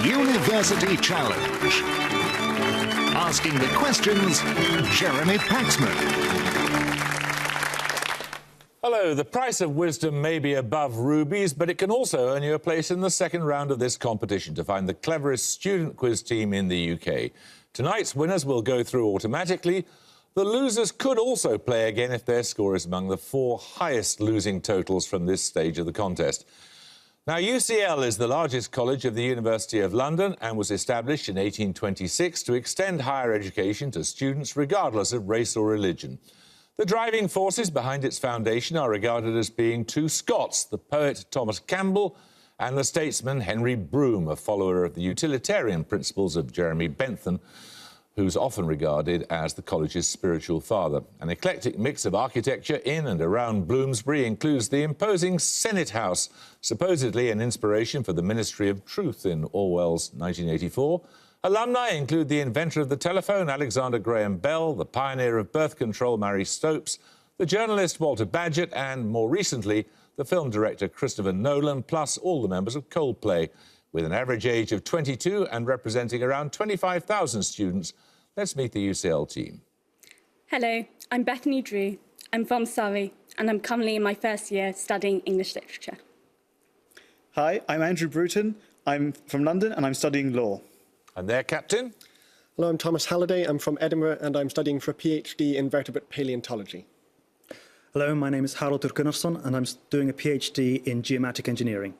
University Challenge. Asking the questions, Jeremy Paxman. Hello. The price of wisdom may be above rubies, but it can also earn you a place in the second round of this competition to find the cleverest student quiz team in the UK. Tonight's winners will go through automatically. The losers could also play again if their score is among the 4 highest losing totals from this stage of the contest. Now, UCL is the largest college of the University of London and was established in 1826 to extend higher education to students regardless of race or religion. The driving forces behind its foundation are regarded as being 2 Scots, the poet Thomas Campbell and the statesman Henry Brougham, a follower of the utilitarian principles of Jeremy Bentham, who's often regarded as the college's spiritual father. An eclectic mix of architecture in and around Bloomsbury includes the imposing Senate House, supposedly an inspiration for the Ministry of Truth in Orwell's 1984. Alumni include the inventor of the telephone, Alexander Graham Bell, the pioneer of birth control, Mary Stopes, the journalist Walter Bagehot, and, more recently, the film director Christopher Nolan, plus all the members of Coldplay. With an average age of 22 and representing around 25,000 students, let's meet the UCL team. Hello, I'm Bethany Drew. I'm from Surrey, and I'm currently in my first year studying English literature. Hi, I'm Andrew Bruton. I'm from London, and I'm studying law. And their captain? Hello, I'm Thomas Halliday. I'm from Edinburgh, and I'm studying for a PhD in vertebrate paleontology. Hello, my name is Haraldur Gunnarsson, and I'm doing a PhD in geomatic engineering.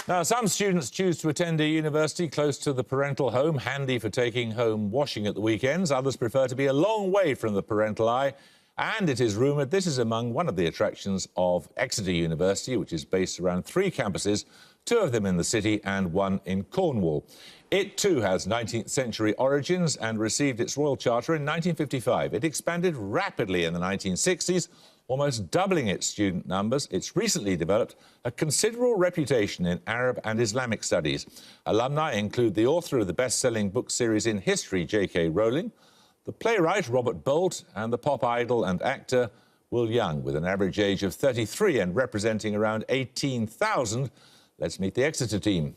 Now, some students choose to attend a university close to the parental home, handy for taking home washing at the weekends. Others prefer to be a long way from the parental eye. And it is rumoured this is among one of the attractions of Exeter University, which is based around 3 campuses, 2 of them in the city and 1 in Cornwall. It, too, has 19th century origins and received its royal charter in 1955. It expanded rapidly in the 1960s, almost doubling its student numbers. It's recently developed a considerable reputation in Arab and Islamic studies. Alumni include the author of the best-selling book series in history, J.K. Rowling, the playwright Robert Bolt, and the pop idol and actor Will Young, with an average age of 33 and representing around 18,000. Let's meet the Exeter team.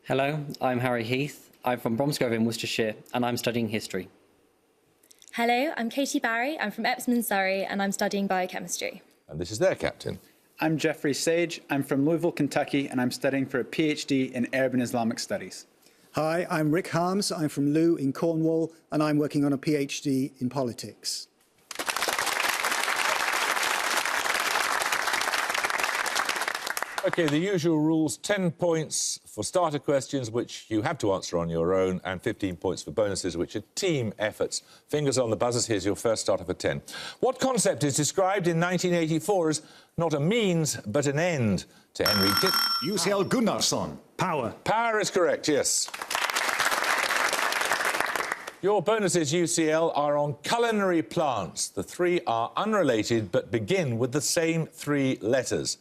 Hello, I'm Harry Heath. I'm from Bromsgrove in Worcestershire, and I'm studying history. Hello, I'm Katie Barry. I'm from Epsom, Surrey, and I'm studying biochemistry. And this is their captain. I'm Jeffrey Sage. I'm from Louisville, Kentucky, and I'm studying for a PhD in Arab and Islamic Studies. Hi, I'm Rick Harms. I'm from Lou in Cornwall, and I'm working on a PhD in politics. OK, the usual rules: 10 points for starter questions, which you have to answer on your own, and 15 points for bonuses, which are team efforts. Fingers on the buzzers. Here's your first starter for 10. What concept is described in 1984 as not a means, but an end to Henry UCL Gunnarsson. Power. Power is correct, yes. Your bonuses, UCL, are on culinary plants. The 3 are unrelated, but begin with the same 3 letters.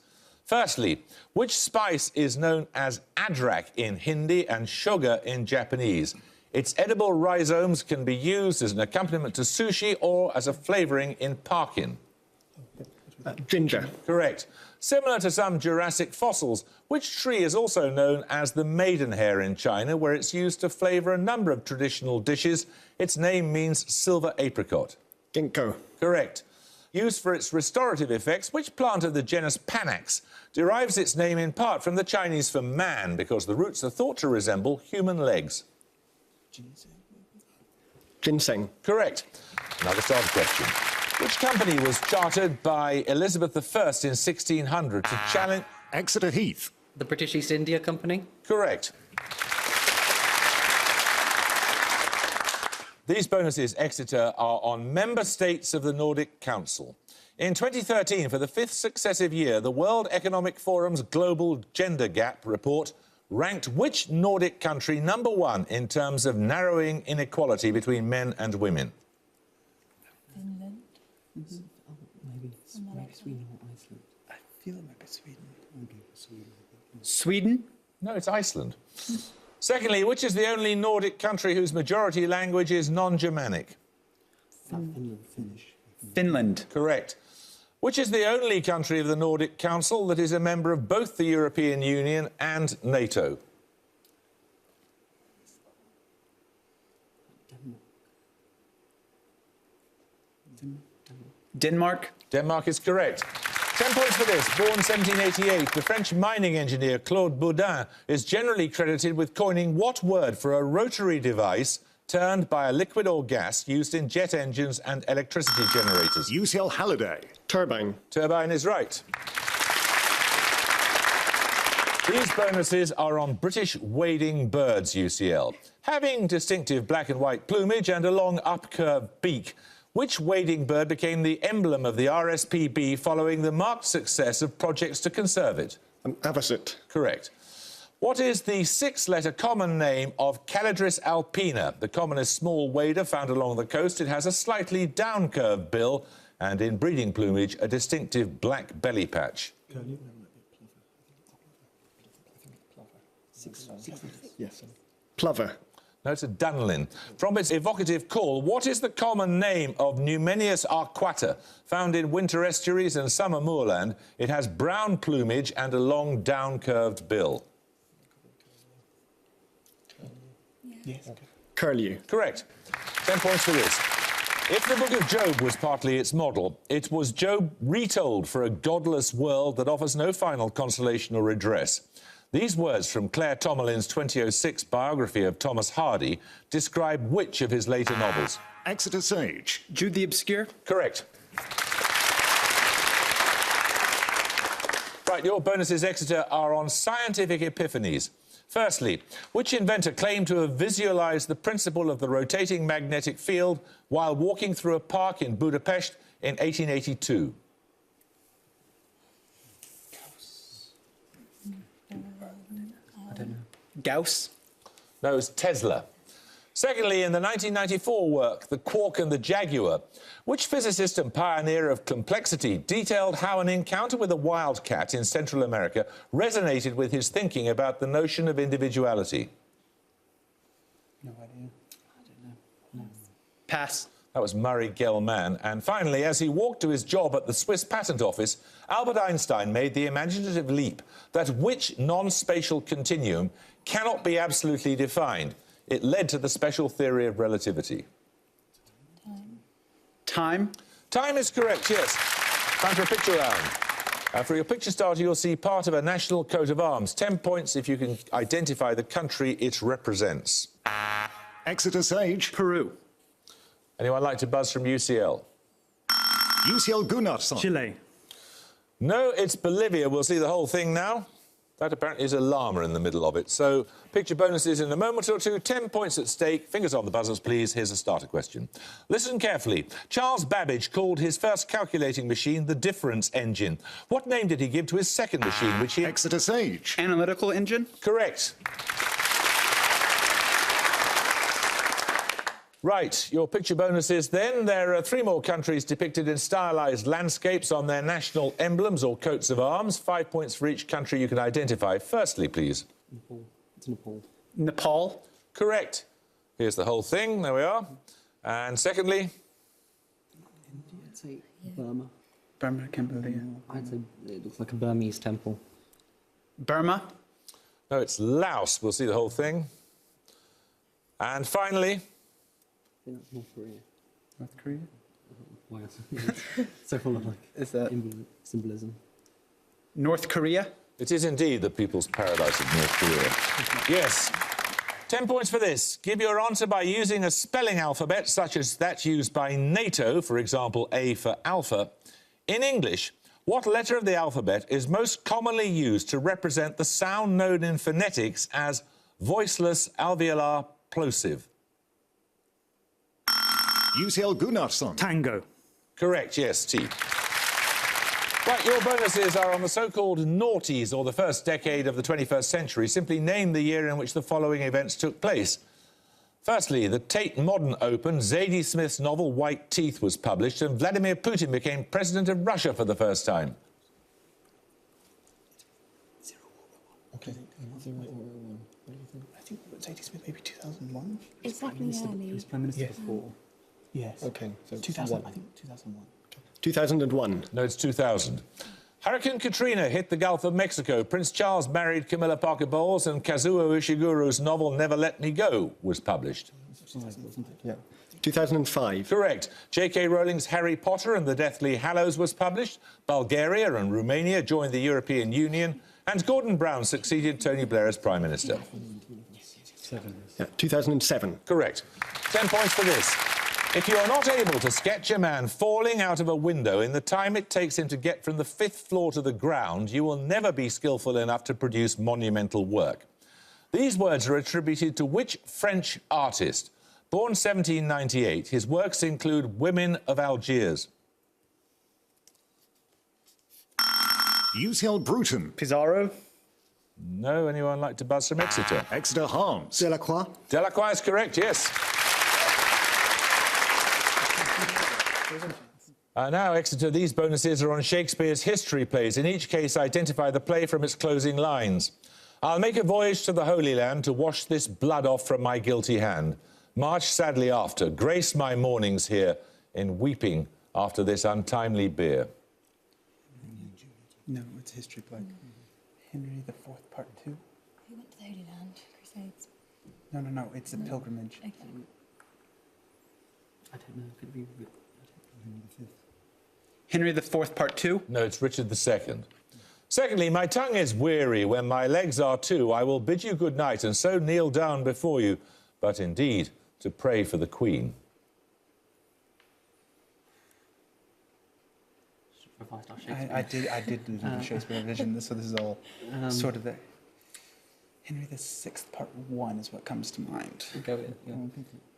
Firstly, which spice is known as adrak in Hindi and sugar in Japanese? Its edible rhizomes can be used as an accompaniment to sushi or as a flavouring in parkin. Ginger. Correct. Similar to some Jurassic fossils, which tree is also known as the maidenhair in China, where it's used to flavour a number of traditional dishes? Its name means silver apricot. Ginkgo. Correct. Used for its restorative effects, which plant of the genus Panax derives its name in part from the Chinese for man, because the roots are thought to resemble human legs? Ginseng. Correct. Another starter question. Which company was chartered by Elizabeth I in 1600 to challenge... Exeter Heath. The British East India Company? Correct. These bonuses, Exeter, are on member states of the Nordic Council. In 2013, for the 5th successive year, the World Economic Forum's Global Gender Gap report ranked which Nordic country #1 in terms of narrowing inequality between men and women? Finland. Maybe Sweden or Iceland. I feel it might be Sweden. Sweden? No, it's Iceland. Secondly, which is the only Nordic country whose majority language is non-Germanic? Finland. Finnish. Finland. Correct. Which is the only country of the Nordic Council that is a member of both the European Union and NATO? Denmark. Denmark is correct. 10 points for this. Born 1788, the French mining engineer Claude Boudin is generally credited with coining what word for a rotary device turned by a liquid or gas used in jet engines and electricity generators? UCL Halliday. Turbine. Turbine is right. These bonuses are on British wading birds, UCL. Having distinctive black and white plumage and a long upcurved beak, which wading bird became the emblem of the RSPB following the marked success of projects to conserve it? Avocet. Correct. What is the six-letter common name of Calidris alpina, the commonest small wader found along the coast? It has a slightly down-curved bill and, in breeding plumage, a distinctive black belly patch. Yes. Plover. No, it's a dunlin. From its evocative call, what is the common name of Numenius arquata, found in winter estuaries and summer moorland? It has brown plumage and a long down-curved bill. Yes. Curlew. Correct. 10 points for this. If the Book of Job was partly its model, it was Job retold for a godless world that offers no final consolation or redress. These words from Claire Tomalin's 2006 biography of Thomas Hardy describe which of his later novels? Exeter Sage. Jude the Obscure. Correct. Right, your bonuses, Exeter, are on scientific epiphanies. Firstly, which inventor claimed to have visualised the principle of the rotating magnetic field while walking through a park in Budapest in 1882? I don't know. Gauss. No, it was Tesla. Secondly, in the 1994 work, The Quark and the Jaguar, which physicist and pioneer of complexity detailed how an encounter with a wildcat in Central America resonated with his thinking about the notion of individuality? No idea. I don't know. No. Pass. That was Murray Gell-Mann. And finally, as he walked to his job at the Swiss Patent Office, Albert Einstein made the imaginative leap that which non-spatial continuum cannot be absolutely defined. It led to the special theory of relativity. Time. Time is correct, yes. Time for a picture round. For your picture starter, you'll see part of a national coat of arms. 10 points if you can identify the country it represents. Exeter Sage. Peru. Anyone like to buzz from UCL? UCL Gunnarsson. Chile. No, it's Bolivia. We'll see the whole thing now. That apparently is a llama in the middle of it. So, picture bonuses in a moment or two. 10 points at stake. Fingers on the buzzers, please. Here's a starter question. Listen carefully. Charles Babbage called his first calculating machine the difference engine. What name did he give to his second machine, which he... Exeter Sage. Analytical engine. Correct. Right, your picture bonuses then. There are 3 more countries depicted in stylised landscapes on their national emblems or coats of arms. 5 points for each country you can identify. Firstly, please. Nepal. It's Nepal. Nepal. Correct. Here's the whole thing. There we are. And secondly? India. I'd say Burma. Burma, Cambodia. I'd say it looks like a Burmese temple. Burma. No, it's Laos. We'll see the whole thing. And finally? I think that's North Korea. North Korea. Wow. So full of, like, Is that symbolism. North Korea? It is indeed the people's paradise of North Korea. Yes. 10 points for this. Give your answer by using a spelling alphabet, such as that used by NATO, for example, A for alpha. In English, what letter of the alphabet is most commonly used to represent the sound known in phonetics as voiceless alveolar plosive? UCL Gunnarsson. Tango. Correct, yes, T. Right, your bonuses are on the so-called noughties, or the first decade of the 21st century. Simply name the year in which the following events took place. Firstly, the Tate Modern opened, Zadie Smith's novel White Teeth was published, and Vladimir Putin became president of Russia for the first time. Okay. 0 or 1. What do you think? I think Zadie Smith maybe 2001. Exactly early. He was Prime Minister before. Yes. Okay, so 2000. 1. I think 2001. 2001. No, it's 2000. Hurricane Katrina hit the Gulf of Mexico. Prince Charles married Camilla Parker Bowles, and Kazuo Ishiguro's novel Never Let Me Go was published. Yeah. 2005. Correct. J.K. Rowling's Harry Potter and the Deathly Hallows was published. Bulgaria and Romania joined the European Union. And Gordon Brown succeeded Tony Blair as Prime Minister. 2007. Correct. 10 points for this. If you are not able to sketch a man falling out of a window in the time it takes him to get from the 5th floor to the ground, you will never be skillful enough to produce monumental work. These words are attributed to which French artist? Born 1798, his works include Women of Algiers. UCL Bruton. Pizarro. No, anyone like to buzz from Exeter? Exeter Harms. Delacroix. Delacroix is correct, yes. Now, Exeter, these bonuses are on Shakespeare's history plays. In each case, identify the play from its closing lines. I'll make a voyage to the Holy Land to wash this blood off from my guilty hand. March sadly after, grace my mornings here in weeping after this untimely bier. No, it's a history play. Henry the Fourth, Part 2. Who went to the Holy Land? Crusades. No, it's a pilgrimage. Okay. I don't know. Could be Henry the Fourth, Part 2. No, it's Richard II. Secondly, my tongue is weary when my legs are too. I will bid you good night and so kneel down before you, but indeed to pray for the Queen. I did do the Shakespeare revision, so this is all sort of the... Henry the Sixth, Part 1 is what comes to mind. Go with, yeah.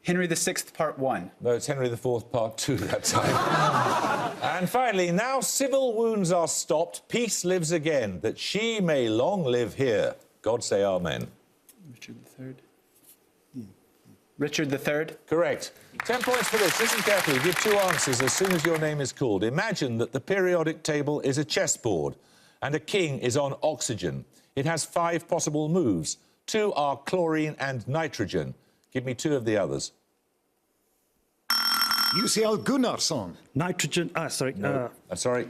Henry the Sixth, Part 1. No, it's Henry IV, Part 2 that time. And finally, now civil wounds are stopped, peace lives again, that she may long live here. God say amen. Richard III. Richard III? Correct. 10 points for this. Listen carefully. Give 2 answers as soon as your name is called. Imagine that the periodic table is a chessboard and a king is on oxygen. It has 5 possible moves. 2 are chlorine and nitrogen. Give me 2 of the others. UCL Gunnarsson. Nitrogen. Sorry. No. Sorry.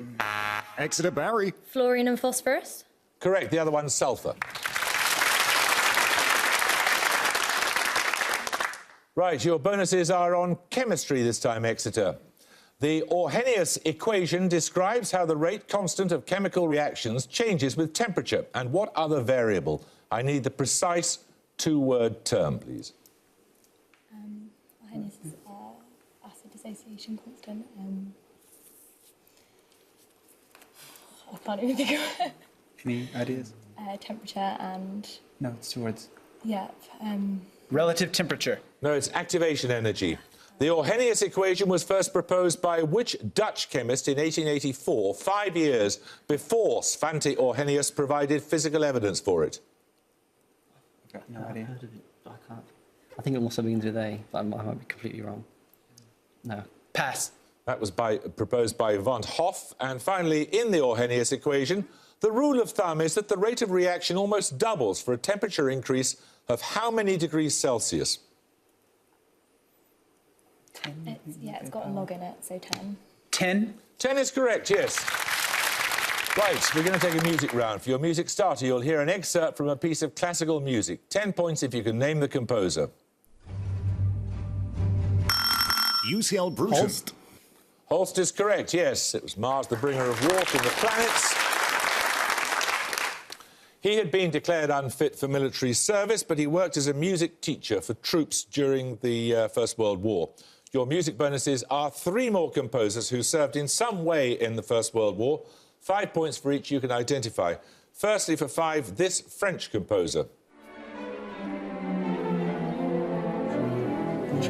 Exeter Barry. Fluorine and phosphorus. Correct. The other one's sulfur. Right, your bonuses are on chemistry this time, Exeter. The Arrhenius equation describes how the rate constant of chemical reactions changes with temperature and what other variable. I need the precise 2-word term, please. Arrhenius is acid dissociation constant. I can't even think of it. Any ideas? Temperature and... No, it's 2 words. Yeah. Relative temperature. No, it's activation energy. The Arrhenius equation was first proposed by which Dutch chemist in 1884, 5 years before Svante Arrhenius provided physical evidence for it? I've got no idea. I've heard of it, but I can't. I think it also begins with A, but I might be completely wrong. No. Pass. That was proposed by Van Hoff. And finally, in the Arrhenius equation, the rule of thumb is that the rate of reaction almost doubles for a temperature increase of how many degrees Celsius? It's got a log in it, so 10. 10? 10 is correct, yes. Right, we're going to take a music round. For your music starter, you'll hear an excerpt from a piece of classical music. 10 points if you can name the composer. UCL Bruton. Holst. Holst is correct, yes. It was Mars, the bringer of warp in the planets. He had been declared unfit for military service, but he worked as a music teacher for troops during the First World War. Your music bonuses are 3 more composers who served in some way in the First World War. 5 points for each you can identify. Firstly, for 5, this French composer. French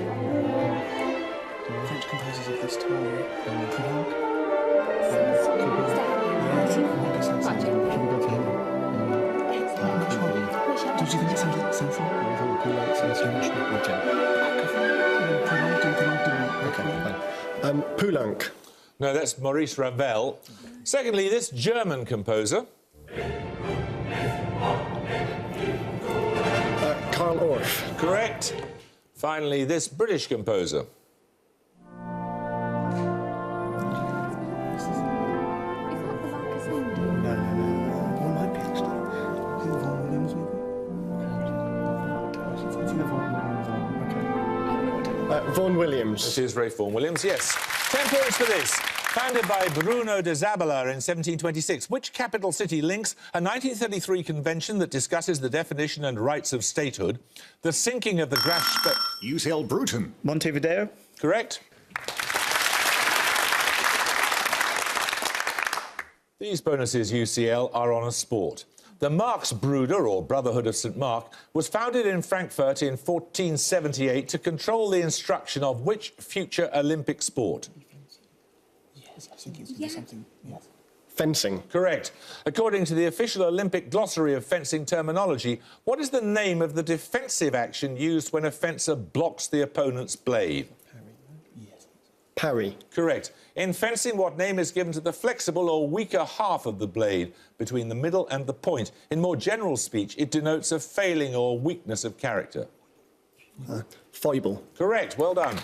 composers of this time. Did you think it sounded sensible? Poulenc. No, that's Maurice Ravel. Secondly, this German composer. Karl Orff. Correct. Finally, this British composer. Vaughan Williams. This is Ray Vaughan Williams, yes. 10 points for this. Founded by Bruno de Zabala in 1726, which capital city links a 1933 convention that discusses the definition and rights of statehood, the sinking of the Grash... UCL Bruton. Montevideo. Correct. These bonuses, UCL, are on a sport. The Marxbruder, or Brotherhood of St Mark, was founded in Frankfurt in 1478 to control the instruction of which future Olympic sport? Yes, I think it's something. Yes. Fencing. Correct. According to the official Olympic glossary of fencing terminology, what is the name of the defensive action used when a fencer blocks the opponent's blade? Yes. Parry. Correct. In fencing, what name is given to the flexible or weaker half of the blade between the middle and the point? In more general speech, it denotes a failing or weakness of character. Foible. Correct. Well done.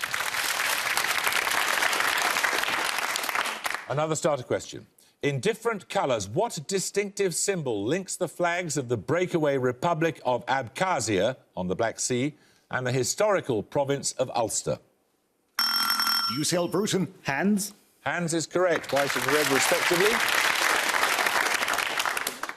Another starter question. In different colours, what distinctive symbol links the flags of the breakaway Republic of Abkhazia on the Black Sea and the historical province of Ulster? UCL Bruton. Hands. Hands is correct, white and red respectively.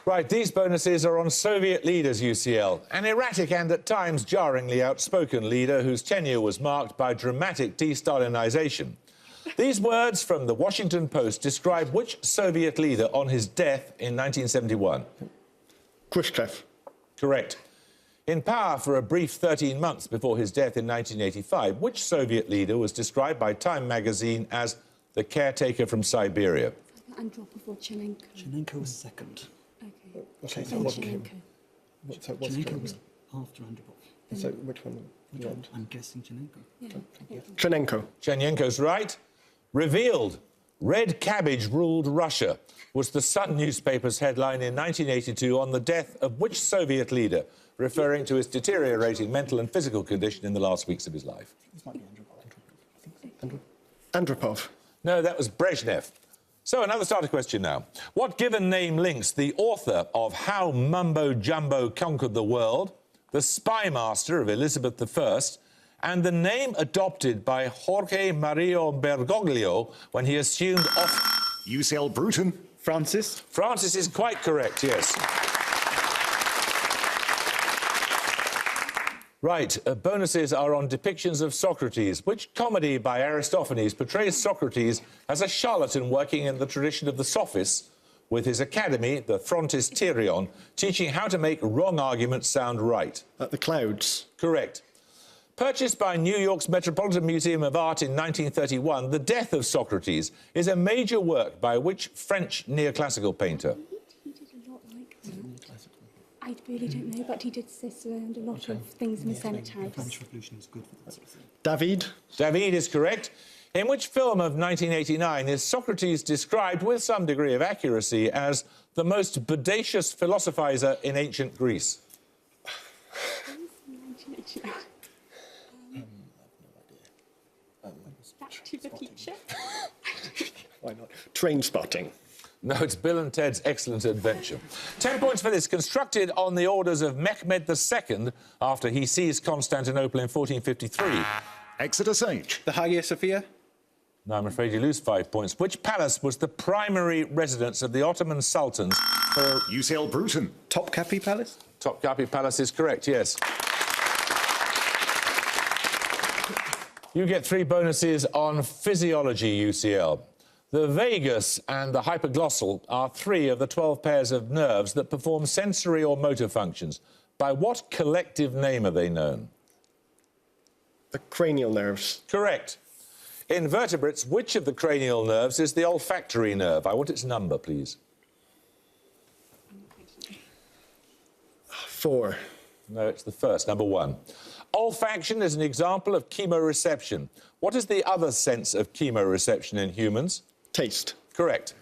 Right, these bonuses are on Soviet leaders, UCL. An erratic and at times jarringly outspoken leader whose tenure was marked by dramatic de-Stalinisation. These words from the Washington Post describe which Soviet leader on his death in 1971? Khrushchev. Correct. In power for a brief 13 months before his death in 1985, which Soviet leader was described by Time magazine as the caretaker from Siberia? Andropov or Chenenko. Chenenko was second. Okay. So what's Chenenko. Chenenko was after Andropov. So which one? do you want? I'm guessing Chenenko. Yeah. Chenenko. Chenenko's right. Revealed. Red cabbage ruled Russia was the Sun newspaper's headline in 1982 on the death of which Soviet leader, referring to his deteriorating mental and physical condition in the last weeks of his life? This might be Andropov. Andropov. No, that was Brezhnev. So, another starter question now. What given name links the author of How Mumbo Jumbo Conquered the World, the spy master of Elizabeth I, and the name adopted by Jorge Mario Bergoglio when he assumed office? UCL Bruton. Francis. Francis is quite correct, yes. Right, bonuses are on depictions of Socrates. Which comedy by Aristophanes portrays Socrates as a charlatan working in the tradition of the sophists, with his academy, the Frontisterion, teaching how to make wrong arguments sound right? The Clouds. Correct. Purchased by New York's Metropolitan Museum of Art in 1931, The Death of Socrates is a major work by which French neoclassical painter? He did a lot like that. I really don't know, but he did Cicero and a lot of things in the Senate House. The French Revolution is good for that sort of thing. David. David is correct. In which film of 1989 is Socrates described with some degree of accuracy as the most bodacious philosophizer in ancient Greece? Back to the Future. Why not? Train Spotting. No, it's Bill and Ted's Excellent Adventure. 10 points for this. Constructed on the orders of Mehmed II after he seized Constantinople in 1453. Exeter Sage. The Hagia Sophia. No, I'm afraid you lose 5 points. Which palace was the primary residence of the Ottoman sultans for... UCL Bruton. Topkapi Palace. Topkapi Palace is correct, yes. You get 3 bonuses on physiology, UCL. The vagus and the hypoglossal are 3 of the 12 pairs of nerves that perform sensory or motor functions. By what collective name are they known? The cranial nerves. Correct. In vertebrates, which of the cranial nerves is the olfactory nerve? I want its number, please. 4. No, it's the first, number 1. Olfaction is an example of chemoreception. What is the other sense of chemoreception in humans? Taste. Correct.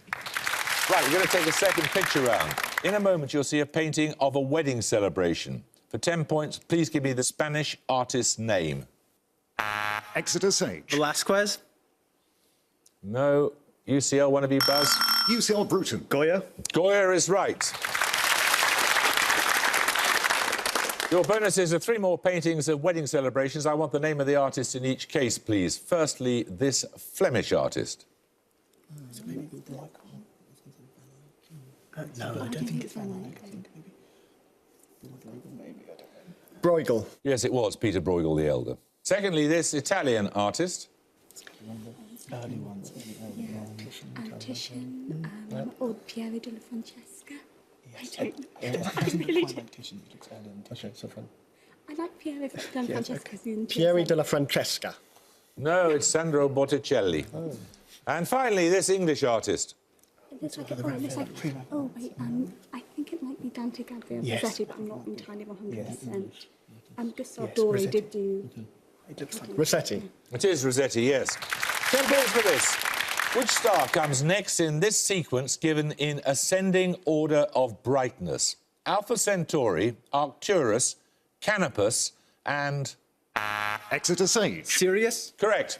Right, we're going to take a second picture round. In a moment, you'll see a painting of a wedding celebration. For 10 points, please give me the Spanish artist's name. Exeter Sage. Velasquez. No. UCL, one of you, Buzz? UCL Bruton. Goya. Goya is right. Your bonuses are 3 more paintings of wedding celebrations. I want the name of the artist in each case, please. Firstly, this Flemish artist. No, I don't think it's Van Eyck. I think maybe I don't know. Bruegel. Yes, it was Peter Bruegel the Elder. Secondly, this Italian artist. Early ones. Titian, or Piero della Francesca. Yes. I really do. Okay, so fun. I like Piero della Francesca. Pieri della Francesca. No, it's Sandro Botticelli. Oh. And finally, this English artist. I think it might be Dante Gabriel Rossetti, but I'm not entirely 100%. Gustave Doré did do... Rossetti. It is Rossetti, yes. 10 points for this. Which star comes next in this sequence given in ascending order of brightness? Alpha Centauri, Arcturus, Canopus, and... Exeter Sage. Sirius? Correct.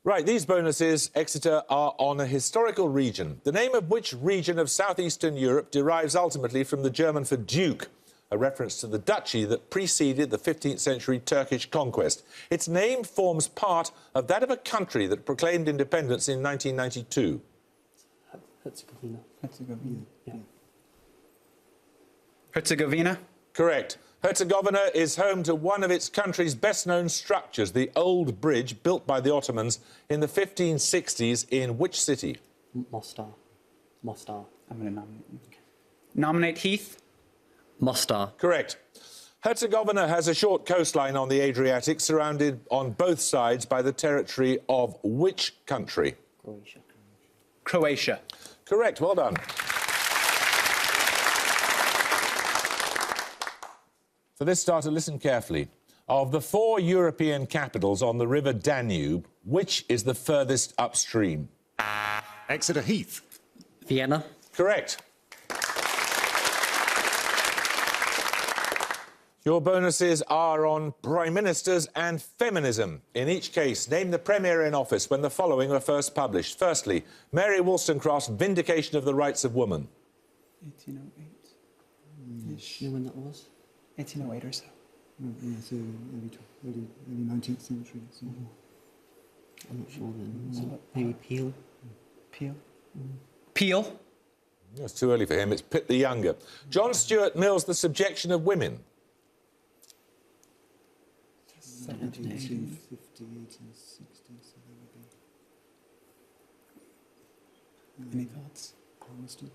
Right, these bonuses, Exeter, are on a historical region. The name of which region of southeastern Europe derives ultimately from the German for duke, a reference to the duchy that preceded the 15th century Turkish conquest. Its name forms part of that of a country that proclaimed independence in 1992. Herzegovina. Yeah. Herzegovina? Correct. Herzegovina is home to one of its country's best-known structures, the Old Bridge, built by the Ottomans in the 1560s in which city? Mostar. I'm going to nominate you. Nominate Heath? Mostar. Correct. Herzegovina has a short coastline on the Adriatic, surrounded on both sides by the territory of which country? Croatia. Correct. Well done. For this starter, listen carefully. Of the 4 European capitals on the River Danube, which is the furthest upstream? Exeter Heath. Vienna. Correct. Your bonuses are on prime ministers and feminism. In each case, name the premier in office when the following were first published. Firstly, Mary Wollstonecraft's Vindication of the Rights of Woman. 1808. You know when that was? 1808 or so. Yeah, so early 19th century. So. I'm not sure then. Maybe Peel. Peel? It's too early for him. It's Pitt the Younger. John Stuart Mill's The Subjection of Women. 1850, 1860, so that would be... Any thoughts? Palmerston?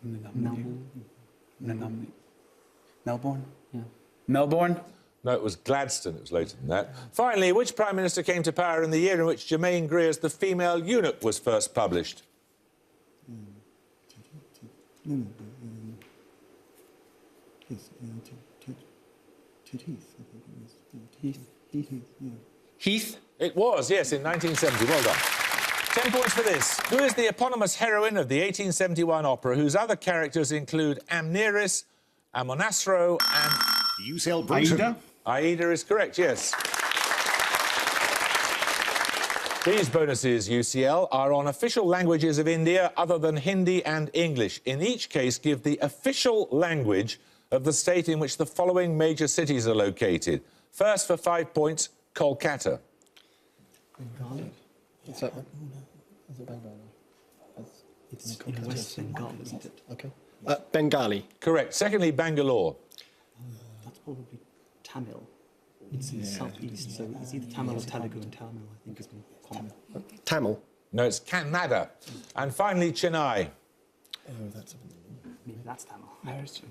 I'm going to nominate you. I'm going to nominate Melbourne? Yeah. Melbourne? No, it was Gladstone. It was later than that. Finally, which Prime Minister came to power in the year in which Germaine Greer's The Female Eunuch was first published? No, yes, Ted Heath, I think it was. Heath, yeah. Heath? It was, yes, in 1970. Well done. 10 points for this. Who is the eponymous heroine of the 1871 opera, whose other characters include Amneris, Amonasro, and... UCL Bruton. Aida? Aida is correct, yes. These bonuses, UCL, are on official languages of India other than Hindi and English. In each case, give the official language of the state in which the following major cities are located. First, for 5 points, Kolkata. Bengali? Is that one? Is it Bengali? It's West Bengal, isn't it? Okay. Bengali. Correct. Secondly, Bangalore. That's probably Tamil. It's in the southeast, so it's either Tamil or Telugu, and Tamil, I think, is more common. Tamil. No, it's Kannada. And finally, Chennai. Oh, that's... Maybe that's Tamil. No, it's...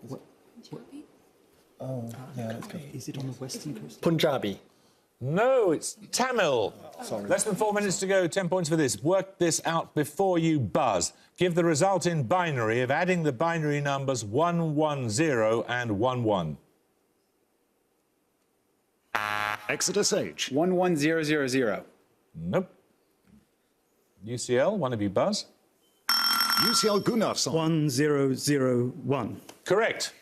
What? Oh, yeah, let's go. Is it on the western coast? Punjabi. No, it's Tamil. Sorry. Less than 4 minutes to go. 10 points for this. Work this out before you buzz. Give the result in binary of adding the binary numbers 110 and 11. Exeter Sage. 11000. Nope. UCL, one of you buzz. UCL Gunnarsson. 1001. Correct.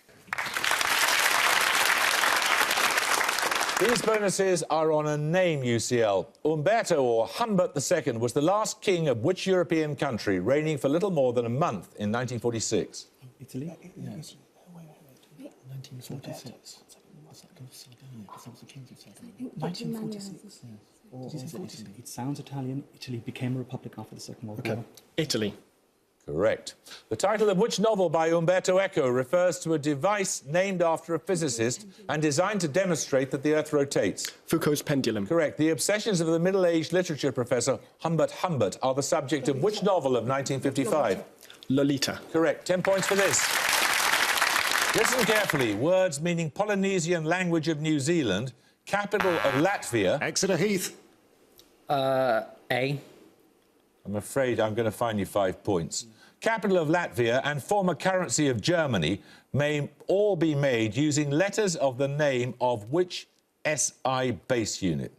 These bonuses are on a name, UCL. Umberto, or Humbert II, was the last king of which European country, reigning for little more than a month in 1946? Italy? Yeah. 1946. What's that kind of Sardinia? Because that was the kings of Sardinia. 1946. Or it sounds Italian. Italy became a republic after the Second World War. Italy. Correct. The title of which novel by Umberto Eco refers to a device named after a physicist and designed to demonstrate that the Earth rotates? Foucault's pendulum. Correct. The obsessions of the middle-aged literature professor Humbert Humbert are the subject of which novel of 1955? Lolita. Correct. 10 points for this. Listen carefully. Words meaning Polynesian language of New Zealand, capital of Latvia. Exeter Heath. A. I'm afraid I'm going to fine you 5 points. Capital of Latvia and former currency of Germany may all be made using letters of the name of which SI base unit?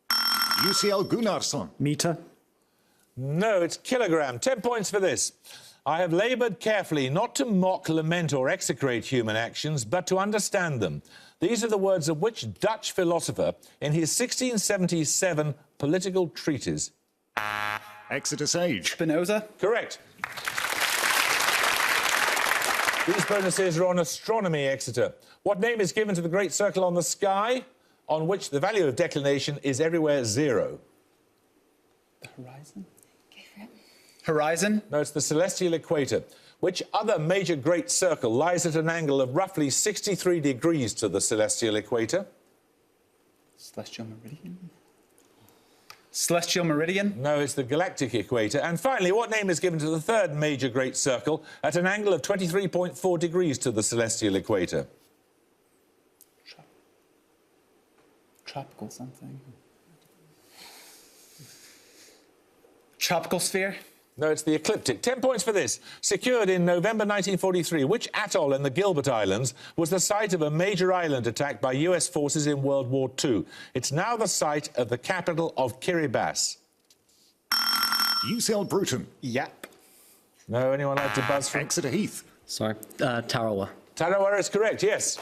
UCL Gunnarsson. Meter. No, it's kilogram. 10 points for this. I have laboured carefully not to mock, lament or execrate human actions, but to understand them. These are the words of which Dutch philosopher in his 1677 political treatise? Exeter Sage. Spinoza. Correct. These bonuses are on astronomy, Exeter. What name is given to the great circle on the sky, on which the value of declination is everywhere 0? The horizon? Horizon? No, it's the celestial equator. Which other major great circle lies at an angle of roughly 63 degrees to the celestial equator? Celestial meridian? Celestial meridian? No, it's the galactic equator. And finally, what name is given to the third major great circle at an angle of 23.4 degrees to the celestial equator? Tropical something. Tropical sphere? No, it's the ecliptic. 10 points for this. Secured in November 1943, which atoll in the Gilbert Islands was the site of a major island attack by US forces in World War II? It's now the site of the capital of Kiribati. UCL Bruton. Yep. No, anyone like to buzz from? Exeter Heath. Sorry. Tarawa. Tarawa is correct, yes.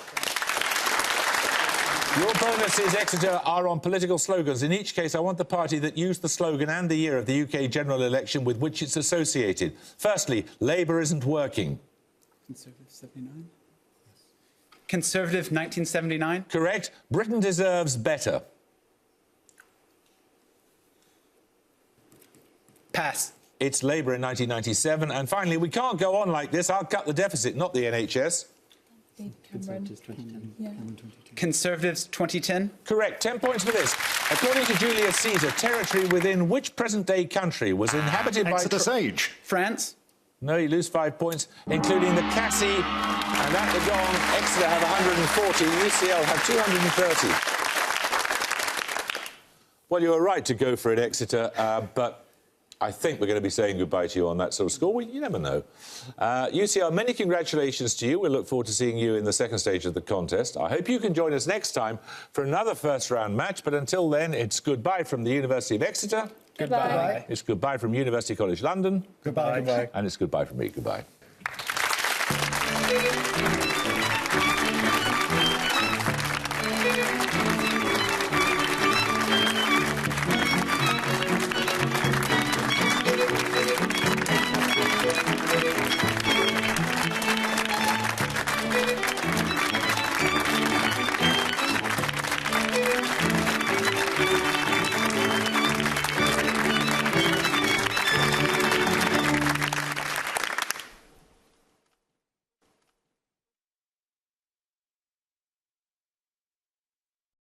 Your bonuses, Exeter, are on political slogans. In each case, I want the party that used the slogan and the year of the UK general election with which it's associated. Firstly, Labour isn't working. Conservative 79? Conservative 1979? Correct. Britain deserves better. Pass. It's Labour in 1997. And finally, we can't go on like this. I'll cut the deficit, not the NHS. Conservatives 2010? Correct. 10 points for this. According to Julius Caesar, territory within which present-day country was inhabited by... Exeter Sage. France? No, you lose 5 points, including the Cassie, and at the gong, Exeter have 140, UCL have 230. Well, you were right to go for it, Exeter, but I think we're going to be saying goodbye to you on that sort of score. Well, you never know. UCL, many congratulations to you. We look forward to seeing you in the second stage of the contest. I hope you can join us next time for another first-round match, but until then, it's goodbye from the University of Exeter. Goodbye. It's goodbye from University College London. Goodbye. And it's goodbye from me. Goodbye.